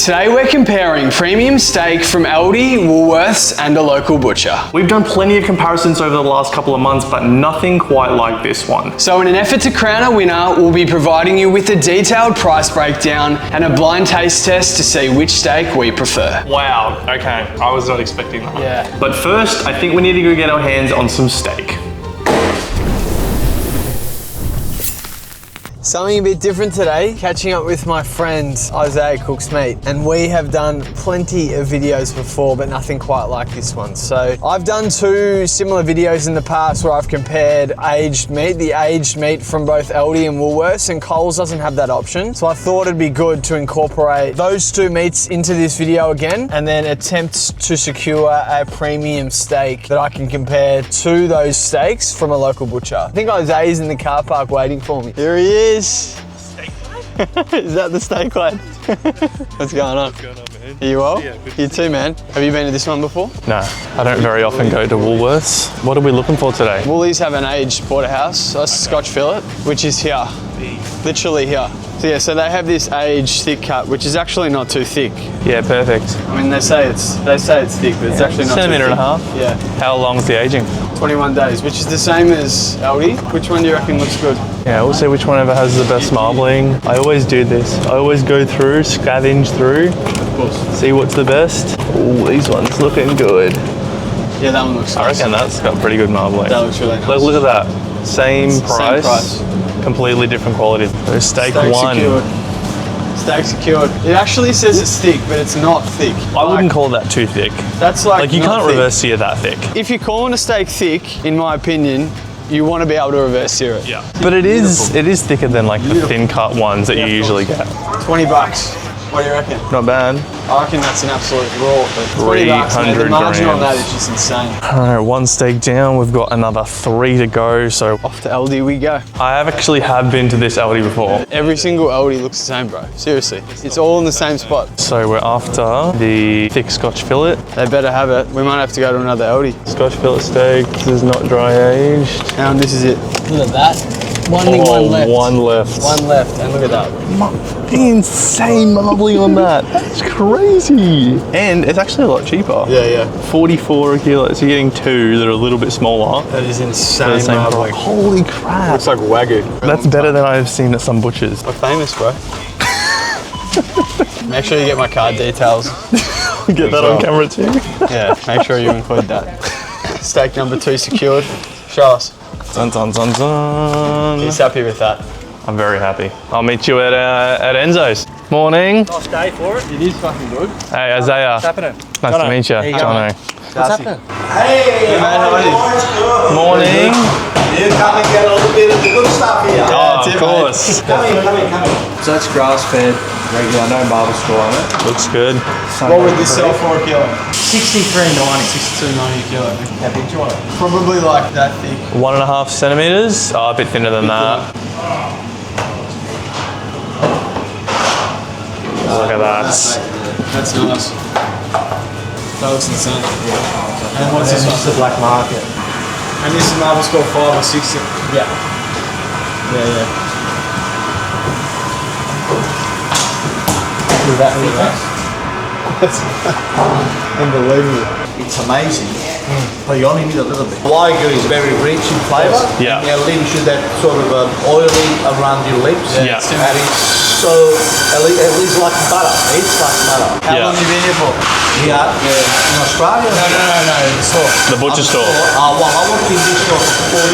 Today we're comparing premium steak from Aldi, Woolworths and a local butcher. We've done plenty of comparisons over the last couple of months, but nothing quite like this one. So in an effort to crown a winner, we'll be providing you with a detailed price breakdown and a blind taste test to see which steak we prefer. Wow, okay, I was not expecting that. Yeah. But first, I think we need to go get our hands on some steak. Something a bit different today, catching up with my friend Isaiah Cooks Meat, and we have done plenty of videos before, but nothing quite like this one. So I've done two similar videos in the past where I've compared aged meat, the aged meat from both Aldi and Woolworths, and Coles doesn't have that option. So I thought it'd be good to incorporate those two meats into this video again, and then attempt to secure a premium steak that I can compare to those steaks from a local butcher. I think Isaiah's in the car park waiting for me. Here he is. Steak lad? Is that the steak lad? What's going on? What's going on, man? Are you well? Yeah, good. You too, man. Have you been to this one before? No, I don't very often go to Woolworths. What are we looking for today? Woolies have an aged porterhouse, a Scotch fillet, which is here. Literally here. So yeah, so they have this aged thick cut, which is actually not too thick. Yeah, perfect. I mean, they say it's thick, but it's actually not too thick. Centimetre and a half? Yeah. How long's the aging? 21 days, which is the same as Aldi. Which one do you reckon looks good? Yeah, we'll see which one ever has the best marbling. I always do this. I always go through, scavenge through, Of course. see what's the best. Oh, these ones looking good. Yeah, that one looks I nice. reckon that's got pretty good marbling. That looks really nice. Look at that. Same price, completely different quality. So steak one. Secured. Steak secured. It actually says it's thick, but it's not thick. I wouldn't call that too thick. That's like You not can't thick. reverse sear that thick. If you're calling a steak thick, in my opinion, you want to be able to reverse sear it. Yeah. But it is thicker than like the thin cut ones that you usually get. $20. What do you reckon? Not bad. I reckon that's an absolute raw. But $20, mate, the 300 margin on that grams. is just insane. All right, one steak down. We've got another 3 to go. So Off to Aldi we go. I have been to this Aldi before. Every single Aldi looks the same, bro. Seriously. It's all in the same spot. So we're after the thick Scotch fillet. They better have it. We might have to go to another Aldi. Scotch fillet steak. This is not dry aged. And this is it. Look at that. One left. One left. One left, and look at that. Insane marbling on that. That's crazy. And it's actually a lot cheaper. Yeah. 44 a kilo. So you're getting 2 that are a little bit smaller. That is for the insane same price. marbling. Holy crap. Looks like Wagyu. That's better than I've seen at some butchers. We're famous, bro. Make sure you get my card details. Get that on camera too. Yeah, make sure you include that. Steak number 2 secured. Show us. Dun, dun, dun, dun. He's happy with that. I'm very happy. I'll meet you at Enzo's. Morning. Nice day for it. It is fucking good. Hey, Isaiah. What's happening? Nice to meet you. you go. Jono. What's happening? Hey, man, how are you? Morning. You come and get a little bit of the good stuff here. Oh, that's it, of course. Come in. So it's grass-fed, regular, no barber store on it. Looks good. What would this sell for a kilo? $63.90. $62.90 a kilo. How big do you want it? Probably like that thick. 1.5 centimeters. Oh, a bit thinner than that. Look at that. That's nice. That looks insane. And what's this This is one? the black market. And this is marble score 5 or 6. Yeah. Yeah. With that in the That's unbelievable. It's amazing. But you only need a little bit. Wagyu is very rich in flavour. Yeah. It leaves you that sort of oily around your lips. Yeah. And it's so, at least like butter. It's like butter. How Yeah. long have you been here for? Here in Australia? No. The store. The butcher store. Well, I worked in this store for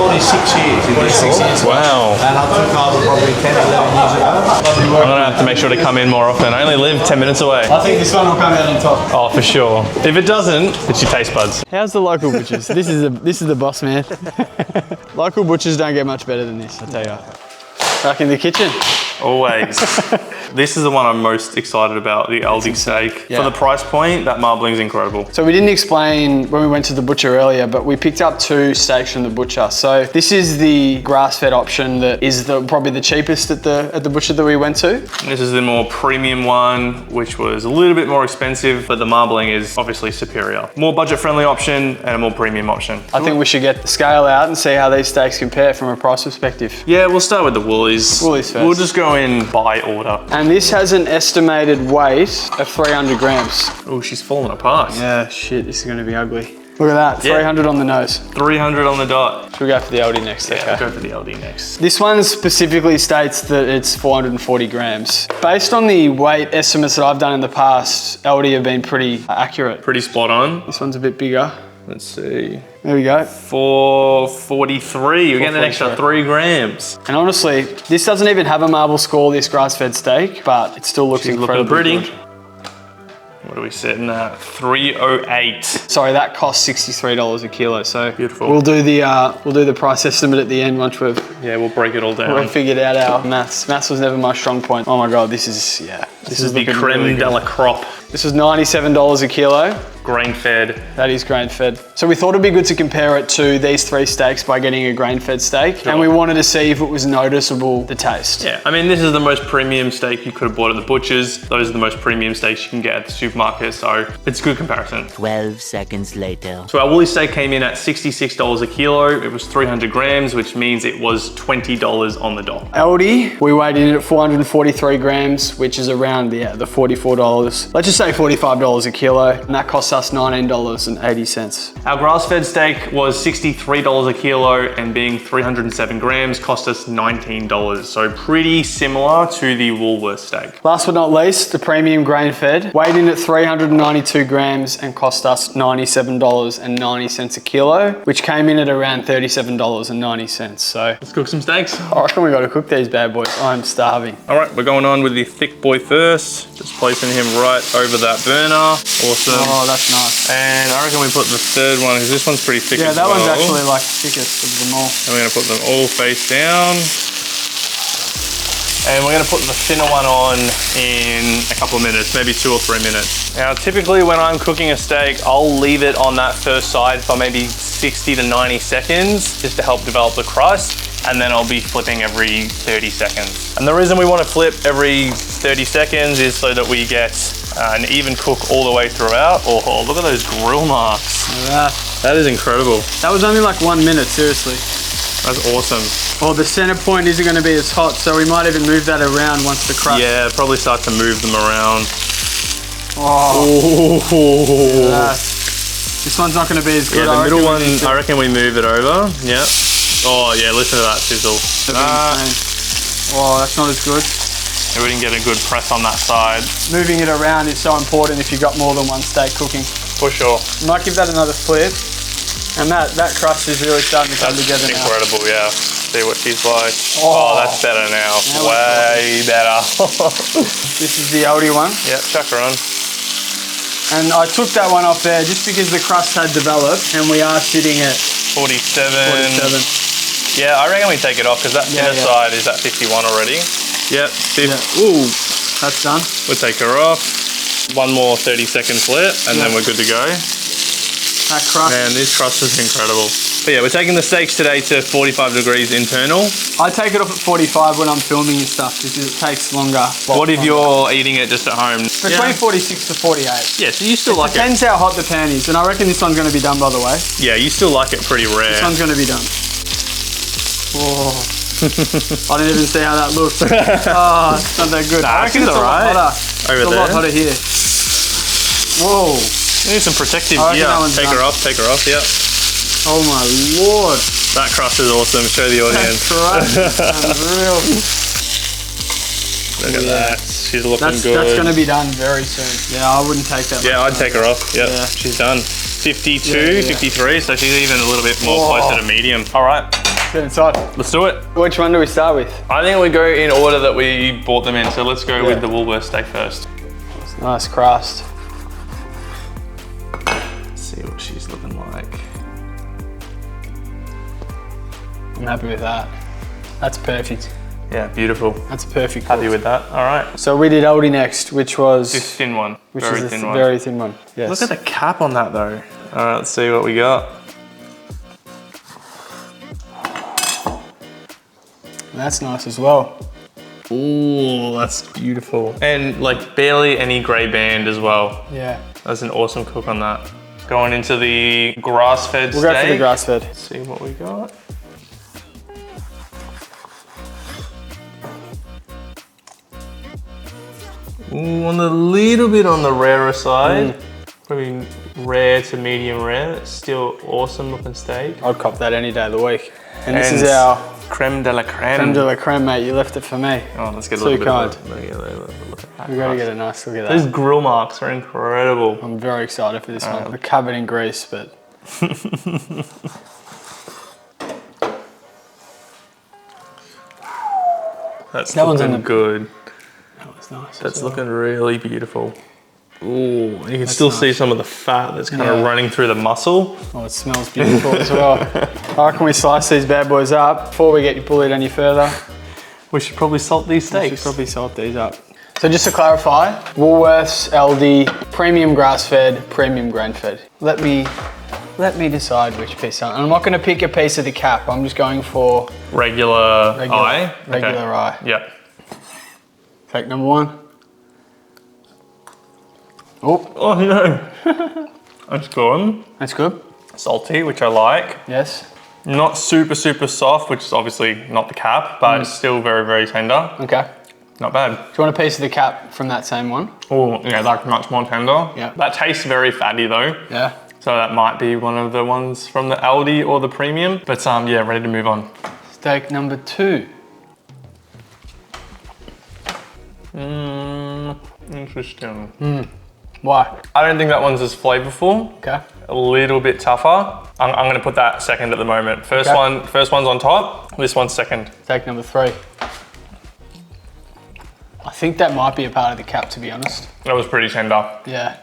46 years. 46 years. Wow. And I took over probably 10, 11 years ago. Lovely I'm work. gonna have to make sure to come in more often. I only live 10 minutes away. I think this one will come out on top. Oh, for sure. If it doesn't, it's your taste buds. How's the local butchers? This is the boss man. Local butchers don't get much better than this, I tell you. Back in the kitchen. Always. This is the one I'm most excited about, the Aldi steak. Yeah. For the price point, that marbling's incredible. So we didn't explain when we went to the butcher earlier, but we picked up 2 steaks from the butcher. So this is the grass-fed option that is probably the cheapest at the butcher that we went to. This is the more premium one, which was a little bit more expensive, but the marbling is obviously superior. More budget-friendly option and a more premium option. I think we should get the scale out and see how these steaks compare from a price perspective. Yeah, we'll start with the Woolies. Woolies first. We'll just go go in by order. And this has an estimated weight of 300 grams. Oh, she's falling apart. Yeah, shit, this is gonna be ugly. Look at that, Yeah. 300 on the nose. 300 on the dot. Should we go for the Aldi next? Yeah, Okay. we'll go for the Aldi next. This one specifically states that it's 440 grams. Based on the weight estimates that I've done in the past, Aldi have been pretty accurate. Pretty spot on. This one's a bit bigger. Let's see. There we go. 443. You're getting an extra 3 grams. And honestly, this doesn't even have a marble score, this grass-fed steak, but it still looks She's looking incredibly pretty. good. What are we sitting at? 308. Sorry, that costs $63 a kilo. So Beautiful. We'll do the price estimate at the end once we've Yeah, we'll break it all down. figured out our maths. Maths was never my strong point. Oh my god, this is This is the looking creme really de good. la crop. This was $97 a kilo. Grain-fed. That is grain-fed. So we thought it'd be good to compare it to these 3 steaks by getting a grain-fed steak, and we wanted to see if it was noticeable, the taste. Yeah, I mean, this is the most premium steak you could have bought at the butcher's. Those are the most premium steaks you can get at the supermarket, so it's a good comparison. 12 seconds later. So our woolly steak came in at $66 a kilo. It was 300 grams, which means it was $20 on the dot. Aldi, we weighed in at 443 grams, which is around the $44. Let's just say $45 a kilo, and that costs us $19.80. Our grass-fed steak was $63 a kilo, and being 307 grams cost us $19. So pretty similar to the Woolworths steak. Last but not least, the premium grain-fed, weighed in at 392 grams and cost us $97.90 a kilo, which came in at around $37.90. So Let's cook some steaks. I reckon we got to cook these bad boys. I'm starving. All right, we're going on with the thick boy first. Just placing him right over that burner. Awesome. Oh, that's nice. And I reckon we put the third one, because this one's pretty thick Yeah, as that well. one's actually like the thickest of them all. And we're gonna put them all face down. And we're gonna put the thinner one on in a couple of minutes, maybe 2 or 3 minutes. Now, typically when I'm cooking a steak, I'll leave it on that first side for maybe 60 to 90 seconds, just to help develop the crust. And then I'll be flipping every 30 seconds. And the reason we wanna flip every 30 seconds is so that we get an even cook all the way throughout. Oh, look at those grill marks. Look at that. That is incredible. That was only like 1 minute, seriously. That's awesome. Oh, the center point isn't going to be as hot, so we might even move that around once the crust. Yeah, probably start to move them around. Oh, Oh. this one's not going to be as good. Yeah, the I middle reckon one, we need to- I reckon we move it over. Yep. Oh yeah, listen to that sizzle. Oh, that's not as good. We didn't get a good press on that side. Moving it around is so important if you've got more than one steak cooking. For sure. Might give that another flip. And that crust is really starting to come That's together now. incredible, yeah. See what she's like. Oh. Oh, that's better now. Now Way better. This is the Aldi one. Yep, chuck her on. And I took that one off there just because the crust had developed and we are sitting at 47. 47. Yeah, I reckon we take it off because that thinner yeah. side is at 51 already. Yep, Yeah. Ooh, that's done. We'll take her off. One more 30-second flip and then we're good to go. That crust. Man, this crust is incredible. But yeah, we're taking the steaks today to 45 degrees internal. I take it off at 45 when I'm filming and stuff because it takes longer. What if you're eating it just at home? Between 46 to 48. Yeah, so you still like it. Depends how hot the pan is, and I reckon this one's going to be done, by the way. Yeah, you still like it pretty rare. This one's going to be done. Oh. I didn't even see how that looked. Oh, it's not that good. Nah, I reckon it's it's a lot alright. hotter. Over It's a there. lot hotter here. Whoa. You need some protective I reckon gear. that one's Take done. her off, take her off, yep. Oh my lord. That crust is awesome. Show the audience. That's right. Unreal. Look at that. She's looking That's good. going to be done very soon. Yeah, I wouldn't take that. Yeah, I'd take her off. Yep, Yeah. she's done. 52, Yeah. 53, so she's even a little bit more Oh. closer to medium. All right, Get inside. let's do it. Which one do we start with? I think we go in order that we bought them in, so let's go Yeah. with the Woolworths steak first. Nice crust. Let's see what she's looking like. I'm happy with that. That's perfect. Yeah, beautiful. That's perfect. Happy with that. All right. So we did Aldi next, which was This thin one. which Very is a thin one. very thin one. Yes. Look at the cap on that though. All right, let's see what we got. That's nice as well. Ooh, that's beautiful. And like barely any gray band as well. Yeah. That's an awesome cook on that. Going into the grass-fed We'll steak. go for the grass fed. Let's see what we got. Ooh, on the little bit on the rarer side. Probably rare to medium rare. It's still awesome looking steak. I'd cop that any day of the week. And this is our creme de la creme. creme de la creme, mate. You left it for me. Oh, let's get a Too little kind. bit of a look at that. We've got to get a nice look at Those that. grill marks are incredible. I'm very excited for this one. We're covered in grease, but That's That one's looking on the- good. that was nice. That's looking really beautiful. Ooh, you can still see some of the fat that's kind of running through the muscle. Oh, it smells beautiful as well. How can we slice these bad boys up before we get you bullied any further? We should probably salt these We should steaks. probably salt these up. So just to clarify, Woolworths, Aldi, premium grass-fed, premium grain-fed. Let me decide which piece. I'm not going to pick a piece of the cap. I'm just going for Regular eye? regular eye. Yeah. Take number one. Oh, Oh no. That's good. that's good. Salty, which I like. Yes. Not super, super soft, which is obviously not the cap, but it's still very, very tender. Okay. Not bad. Do you want a piece of the cap from that same one? Oh, yeah, like much more tender. Yeah. That tastes very fatty though. Yeah. So that might be one of the ones from the Aldi or the premium. But yeah, ready to move on. Steak number two. Interesting. Why? I don't think that one's as flavorful. Okay. A little bit tougher. I'm gonna put that second at the moment. First Okay. one's on top. This one's second. Steak number three. I think that might be a part of the cap, to be honest. That was pretty tender. Yeah.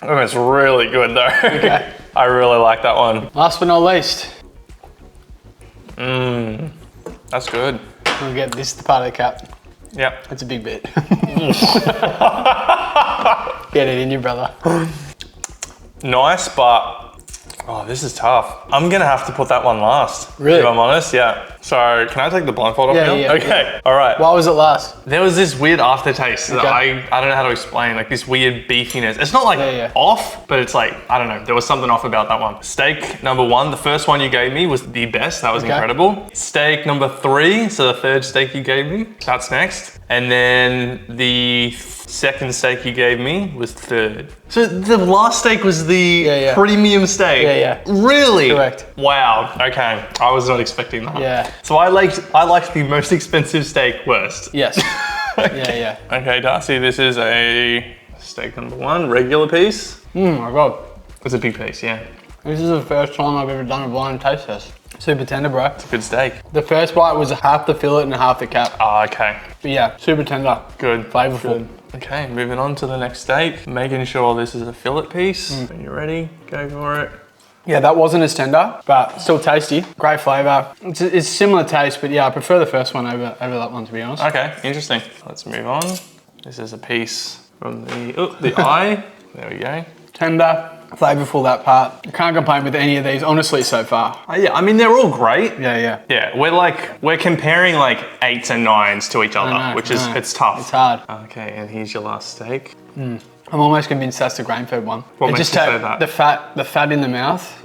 Oh, it's really good though. Okay. I really like that one. Last but not least, That's good. we'll get this the part of the cap. Yep. That's a big bit. Get it in your brother. Nice, but oh, this is tough. I'm gonna have to put that one last. Really? If I'm honest, yeah. So can I take the blindfold off Yeah, now? yeah, Okay, all right. Why was it last? There was this weird aftertaste that Okay. I don't know how to explain, like this weird beefiness. It's not like Yeah. off, but it's like, I don't know, there was something off about that one. Steak number one, the first one you gave me was the best, that was Okay. incredible. Steak number three, so the third steak you gave me, that's next. And then the second steak you gave me was third. So the last steak was the Yeah. premium steak? Yeah. Really? Correct. Wow, okay. I was not expecting that. Yeah. So I liked the most expensive steak worst. Yes. Yeah. Okay, Darcy, this is a steak number one, regular piece. Oh my God. It's a big piece, yeah. This is the first time I've ever done a blind taste test. Super tender, bro. Good steak. The first bite was half the fillet and half the cap. Ah, okay. But yeah, super tender. Good. Flavorful. Good. Okay, moving on to the next steak. Making sure this is a fillet piece. When you're ready, go for it. Yeah, that wasn't as tender, but still tasty. Great flavor. It's similar taste, but yeah, I prefer the first one over that one, to be honest. Okay, interesting. Let's move on. This is a piece from the eye. There we go. Tender, flavorful, that part. Can't complain with any of these, honestly, so far. Yeah, I mean, they're all great. Yeah. Yeah, we're comparing like 8s and 9s to each other, know, which is, I know. it's tough. It's hard. Okay, and here's your last steak. I'm almost convinced that's the grain-fed one. What It makes just you say had that? the fat in the mouth.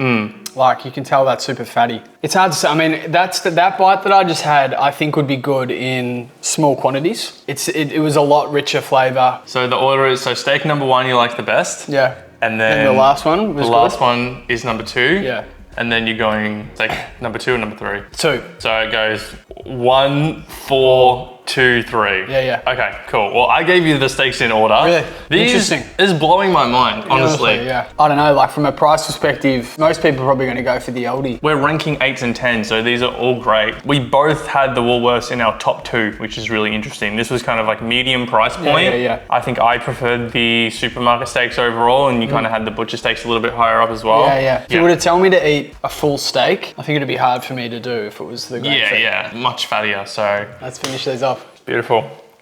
Like you can tell that's super fatty. It's hard to say. I mean, that bite that I just had, I think would be good in small quantities. It was a lot richer flavor. So the order is, so steak number one you like the best. Yeah. And then And the last one was the last one is number two. Yeah. And then you're going steak number two and number three. Two. So it goes 1, 4, 2, 3. Yeah. Okay, cool. Well, I gave you the steaks in order. Really? These Interesting. is blowing my mind, honestly. Yeah. I don't know, like from a price perspective, most people are probably going to go for the Aldi. We're ranking 8s and 10s, so these are all great. We both had the Woolworths in our top 2, which is really interesting. This was kind of like medium price point. Yeah. I think I preferred the supermarket steaks overall, and you kind of had the butcher steaks a little bit higher up as well. Yeah. If you were to tell me to eat a full steak, I think it'd be hard for me to do if it was the grain-fed. Yeah, much fattier, so Let's finish these off. beautiful.